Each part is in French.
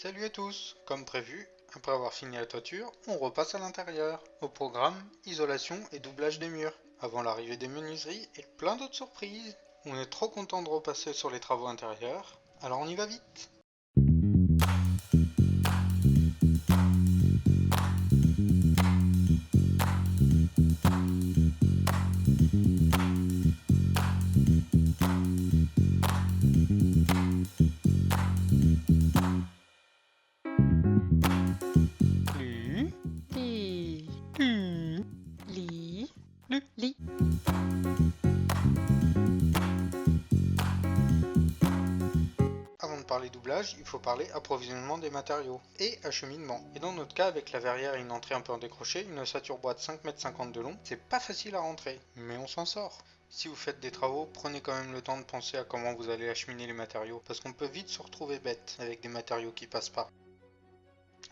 Salut à tous, comme prévu, après avoir fini la toiture, on repasse à l'intérieur. Au programme, isolation et doublage des murs, avant l'arrivée des menuiseries et plein d'autres surprises. On est trop content de repasser sur les travaux intérieurs, alors on y va vite. Lu, Li, lu, li, lu. li. Avant de parler doublage, il faut parler approvisionnement des matériaux et acheminement. Et dans notre cas, avec la verrière et une entrée un peu en décroché, une ossature bois de 5,50 m de long, c'est pas facile à rentrer, mais on s'en sort. Si vous faites des travaux, prenez quand même le temps de penser à comment vous allez acheminer les matériaux, parce qu'on peut vite se retrouver bête avec des matériaux qui passent pas.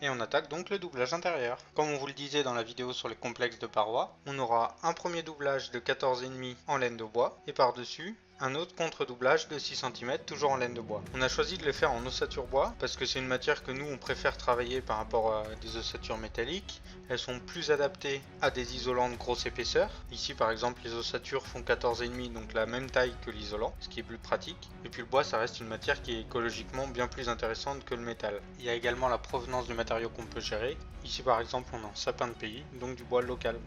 Et on attaque donc le doublage intérieur. Comme on vous le disait dans la vidéo sur les complexes de parois, on aura un premier doublage de 14,5 en laine de bois et par-dessus un autre contre-doublage de 6 cm toujours en laine de bois. On a choisi de le faire en ossature bois parce que c'est une matière que nous on préfère travailler par rapport à des ossatures métalliques. Elles sont plus adaptées à des isolants de grosse épaisseur. Ici par exemple les ossatures font 14,5 donc la même taille que l'isolant, ce qui est plus pratique. Et puis le bois ça reste une matière qui est écologiquement bien plus intéressante que le métal. Il y a également la provenance du matériau qu'on peut gérer. Ici par exemple on a un sapin de pays, donc du bois local.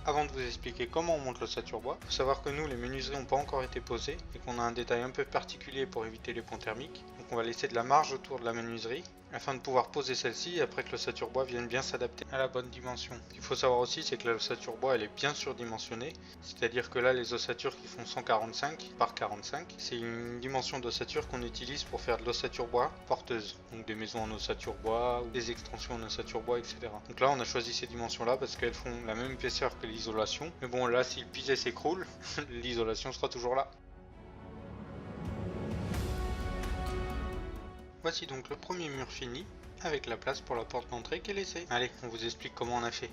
Avant de vous expliquer comment on monte l'ossature bois, il faut savoir que nous les menuiseries n'ont pas encore été posées et qu'on a un détail un peu particulier pour éviter les ponts thermiques. Donc on va laisser de la marge autour de la menuiserie afin de pouvoir poser celle-ci après que l'ossature bois vienne bien s'adapter à la bonne dimension. Ce qu'il faut savoir aussi c'est que l'ossature bois elle est bien surdimensionnée, c'est-à-dire que là les ossatures qui font 145 par 45, c'est une dimension d'ossature qu'on utilise pour faire de l'ossature bois porteuse, donc des maisons en ossature bois ou des extensions en ossature bois, etc. Donc là on a choisi ces dimensions là parce qu'elles font la même épaisseur que l'isolation, mais bon là si le pilier s'écroule, l'isolation sera toujours là. Voici donc le premier mur fini, avec la place pour la porte d'entrée qui est laissée. Allez, on vous explique comment on a fait.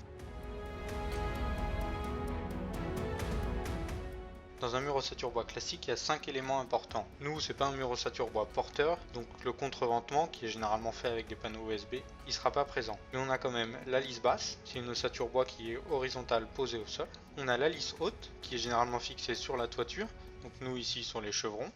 Dans un mur ossature bois classique, il y a 5 éléments importants. Nous, c'est pas un mur ossature bois porteur, donc le contreventement, qui est généralement fait avec des panneaux USB, il sera pas présent. Mais on a quand même la lisse basse, c'est une ossature bois qui est horizontale posée au sol. On a la lisse haute, qui est généralement fixée sur la toiture, donc nous ici sur les chevrons.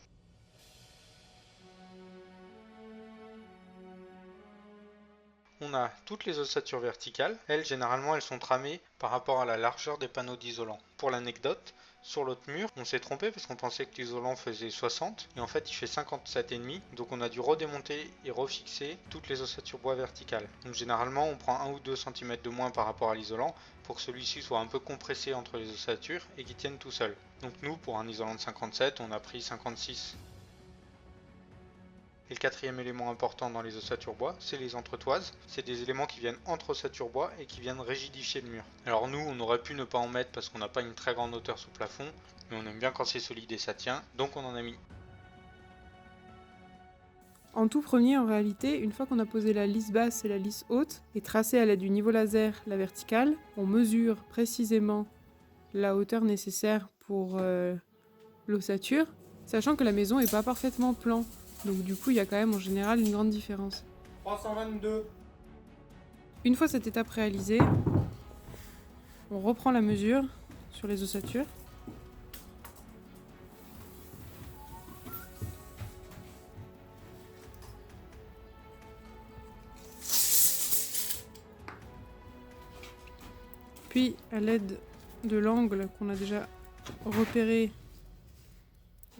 On a toutes les ossatures verticales. Elles, généralement, elles sont tramées par rapport à la largeur des panneaux d'isolant. Pour l'anecdote, sur l'autre mur, on s'est trompé parce qu'on pensait que l'isolant faisait 60 et en fait il fait 57,5, donc on a dû redémonter et refixer toutes les ossatures bois verticales. Donc généralement on prend 1 ou 2 cm de moins par rapport à l'isolant pour que celui-ci soit un peu compressé entre les ossatures et qu'il tienne tout seul. Donc nous, pour un isolant de 57, on a pris 56. Et le quatrième élément important dans les ossatures bois, c'est les entretoises. C'est des éléments qui viennent entre ossatures bois et qui viennent rigidifier le mur. Alors nous, on aurait pu ne pas en mettre parce qu'on n'a pas une très grande hauteur sous plafond, mais on aime bien quand c'est solide et ça tient, donc on en a mis. En tout premier, en réalité, une fois qu'on a posé la lisse basse et la lisse haute, et tracé à l'aide du niveau laser la verticale, on mesure précisément la hauteur nécessaire pour l'ossature, sachant que la maison n'est pas parfaitement plan. Donc du coup, il y a quand même en général une grande différence. 322. Une fois cette étape réalisée, on reprend la mesure sur les ossatures. Puis, à l'aide de l'angle qu'on a déjà repéré,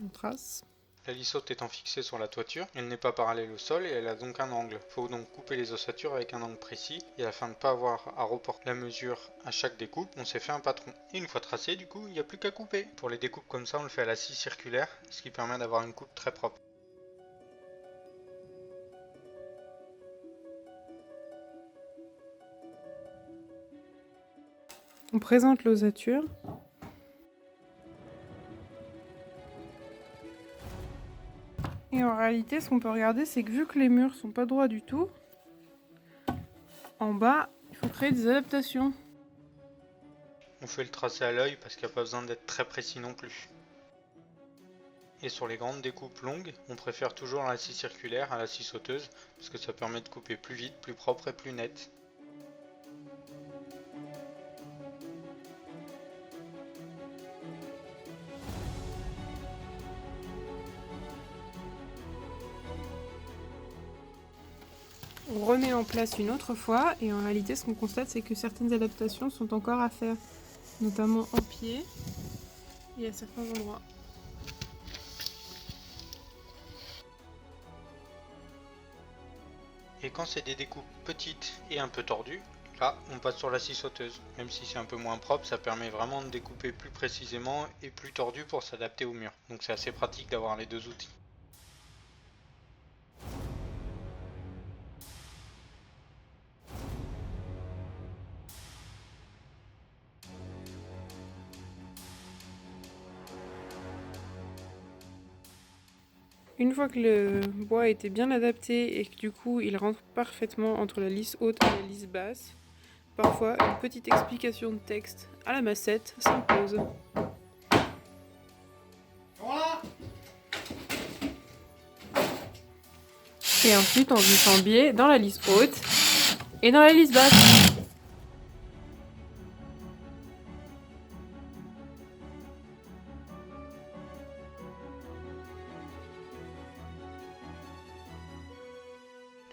on trace. La lisse haute étant fixée sur la toiture, elle n'est pas parallèle au sol et elle a donc un angle. Il faut donc couper les ossatures avec un angle précis et afin de ne pas avoir à reporter la mesure à chaque découpe, on s'est fait un patron. Et une fois tracé, du coup, il n'y a plus qu'à couper. Pour les découpes comme ça, on le fait à la scie circulaire, ce qui permet d'avoir une coupe très propre. On présente l'ossature. Et en réalité, ce qu'on peut regarder, c'est que vu que les murs sont pas droits du tout, en bas, il faut créer des adaptations. On fait le tracé à l'œil parce qu'il n'y a pas besoin d'être très précis non plus. Et sur les grandes découpes longues, on préfère toujours la scie circulaire à la scie sauteuse parce que ça permet de couper plus vite, plus propre et plus net. On remet en place une autre fois et en réalité ce qu'on constate c'est que certaines adaptations sont encore à faire, notamment en pied et à certains endroits. Et quand c'est des découpes petites et un peu tordues, là on passe sur la scie sauteuse. Même si c'est un peu moins propre, ça permet vraiment de découper plus précisément et plus tordu pour s'adapter au mur. Donc c'est assez pratique d'avoir les deux outils. Une fois que le bois a été bien adapté et que du coup il rentre parfaitement entre la lisse haute et la lisse basse, parfois une petite explication de texte à la massette s'impose. Et ensuite on visse en biais dans la lisse haute et dans la lisse basse.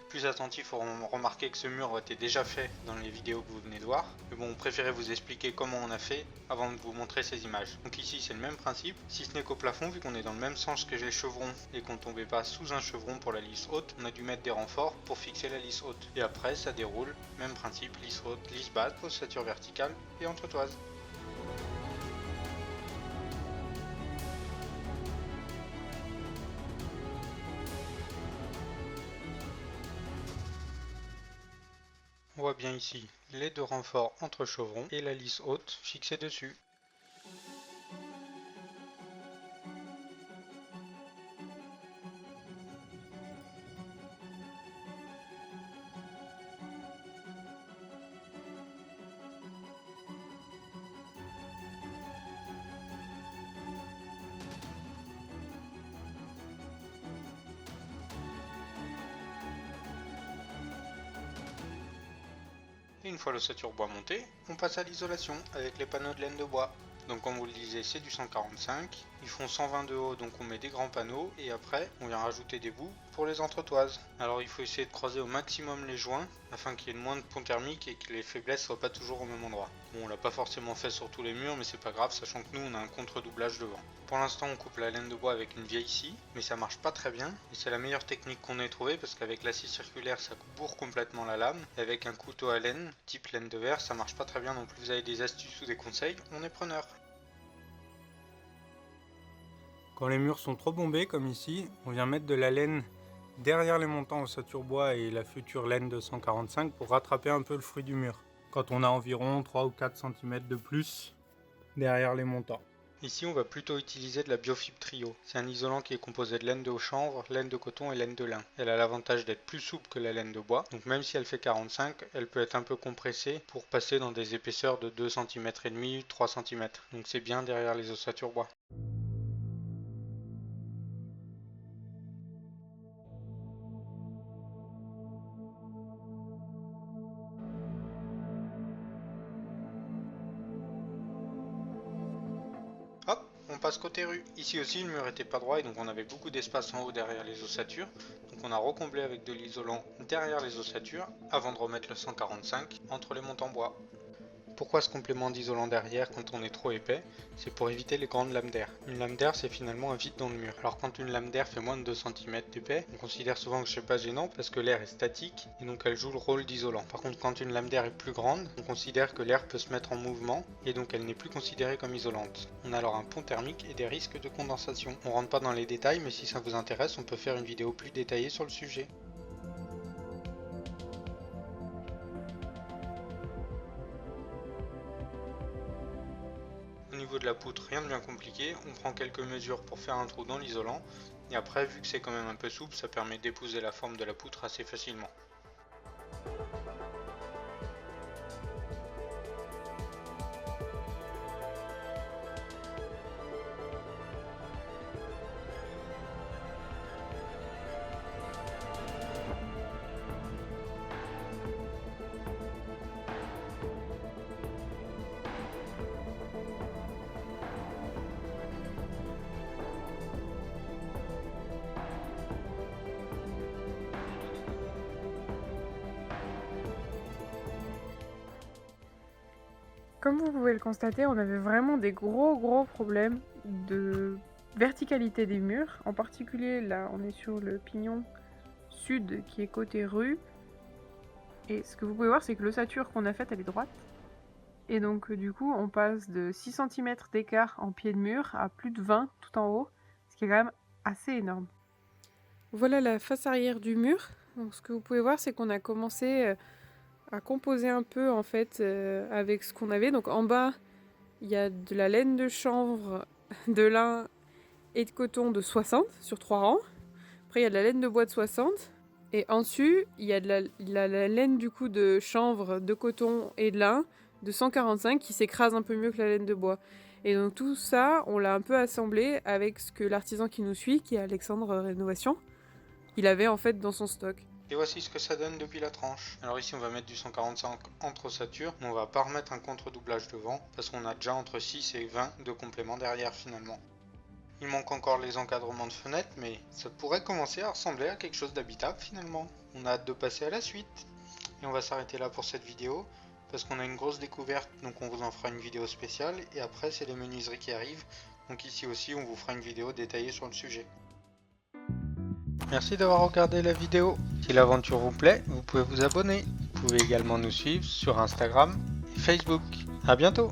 Plus attentifs auront remarqué que ce mur a été déjà fait dans les vidéos que vous venez de voir. Mais bon, on préférait vous expliquer comment on a fait avant de vous montrer ces images. Donc ici c'est le même principe, si ce n'est qu'au plafond, vu qu'on est dans le même sens que les chevrons et qu'on ne tombait pas sous un chevron pour la lisse haute, on a dû mettre des renforts pour fixer la lisse haute. Et après ça déroule, même principe, lisse haute, lisse basse, ossature verticale et entretoise. On voit bien ici les deux renforts entre chevrons et la lisse haute fixée dessus. Et une fois l'ossature bois montée, on passe à l'isolation avec les panneaux de laine de bois. Donc comme vous le disiez, c'est du 145, ils font 120 de haut, donc on met des grands panneaux et après on vient rajouter des bouts pour les entretoises. Alors il faut essayer de croiser au maximum les joints afin qu'il y ait le moins de pont thermique et que les faiblesses soient pas toujours au même endroit. Bon, on l'a pas forcément fait sur tous les murs, mais c'est pas grave, sachant que nous on a un contre-doublage devant. Pour l'instant on coupe la laine de bois avec une vieille scie, mais ça marche pas très bien et c'est la meilleure technique qu'on ait trouvée parce qu'avec la scie circulaire ça bourre complètement la lame et avec un couteau à laine type laine de verre ça marche pas très bien non plus. Vous avez des astuces ou des conseils, on est preneur. Quand les murs sont trop bombés comme ici, on vient mettre de la laine derrière les montants ossature bois et la future laine de 145 pour rattraper un peu le fruit du mur. Quand on a environ 3 ou 4 cm de plus derrière les montants. Ici on va plutôt utiliser de la Biofibre Trio. C'est un isolant qui est composé de laine de chanvre, laine de coton et laine de lin. Elle a l'avantage d'être plus souple que la laine de bois, donc même si elle fait 45, elle peut être un peu compressée pour passer dans des épaisseurs de 2 cm et demi, 3 cm. Donc c'est bien derrière les ossatures bois. Hop, on passe côté rue. Ici aussi le mur était pas droit et donc on avait beaucoup d'espace en haut derrière les ossatures. Donc on a recomblé avec de l'isolant derrière les ossatures avant de remettre le 145 entre les montants bois. Pourquoi ce complément d'isolant derrière quand on est trop épais? C'est pour éviter les grandes lames d'air. Une lame d'air c'est finalement un vide dans le mur. Alors quand une lame d'air fait moins de 2 cm d'épais, on considère souvent que c'est pas gênant parce que l'air est statique et donc elle joue le rôle d'isolant. Par contre quand une lame d'air est plus grande, on considère que l'air peut se mettre en mouvement et donc elle n'est plus considérée comme isolante. On a alors un pont thermique et des risques de condensation. On rentre pas dans les détails mais si ça vous intéresse on peut faire une vidéo plus détaillée sur le sujet. Au niveau de la poutre, rien de bien compliqué, on prend quelques mesures pour faire un trou dans l'isolant, et après, vu que c'est quand même un peu souple, ça permet d'épouser la forme de la poutre assez facilement. Comme vous pouvez le constater, on avait vraiment des gros problèmes de verticalité des murs. En particulier, là, on est sur le pignon sud qui est côté rue. Et ce que vous pouvez voir, c'est que l'ossature qu'on a faite, elle est droite. Et donc, du coup, on passe de 6 cm d'écart en pied de mur à plus de 20 tout en haut, ce qui est quand même assez énorme. Voilà la face arrière du mur. Donc, ce que vous pouvez voir, c'est qu'on a commencé à composer un peu en fait avec ce qu'on avait. Donc en bas, il y a de la laine de chanvre, de lin et de coton de 60 sur 3 rangs. Après, il y a de la laine de bois de 60. Et en dessus, il y a de la laine du coup de chanvre, de coton et de lin de 145 qui s'écrase un peu mieux que la laine de bois. Et donc tout ça, on l'a un peu assemblé avec ce que l'artisan qui nous suit, qui est Alexandre Rénovation, il avait en fait dans son stock. Et voici ce que ça donne depuis la tranche. Alors ici on va mettre du 145 entre ossature, mais on va pas remettre un contre-doublage devant, parce qu'on a déjà entre 6 et 20 de compléments derrière finalement. Il manque encore les encadrements de fenêtres, mais ça pourrait commencer à ressembler à quelque chose d'habitable finalement. On a hâte de passer à la suite. Et on va s'arrêter là pour cette vidéo, parce qu'on a une grosse découverte, donc on vous en fera une vidéo spéciale, et après c'est les menuiseries qui arrivent, donc ici aussi on vous fera une vidéo détaillée sur le sujet. Merci d'avoir regardé la vidéo. Si l'aventure vous plaît, vous pouvez vous abonner. Vous pouvez également nous suivre sur Instagram et Facebook. A bientôt!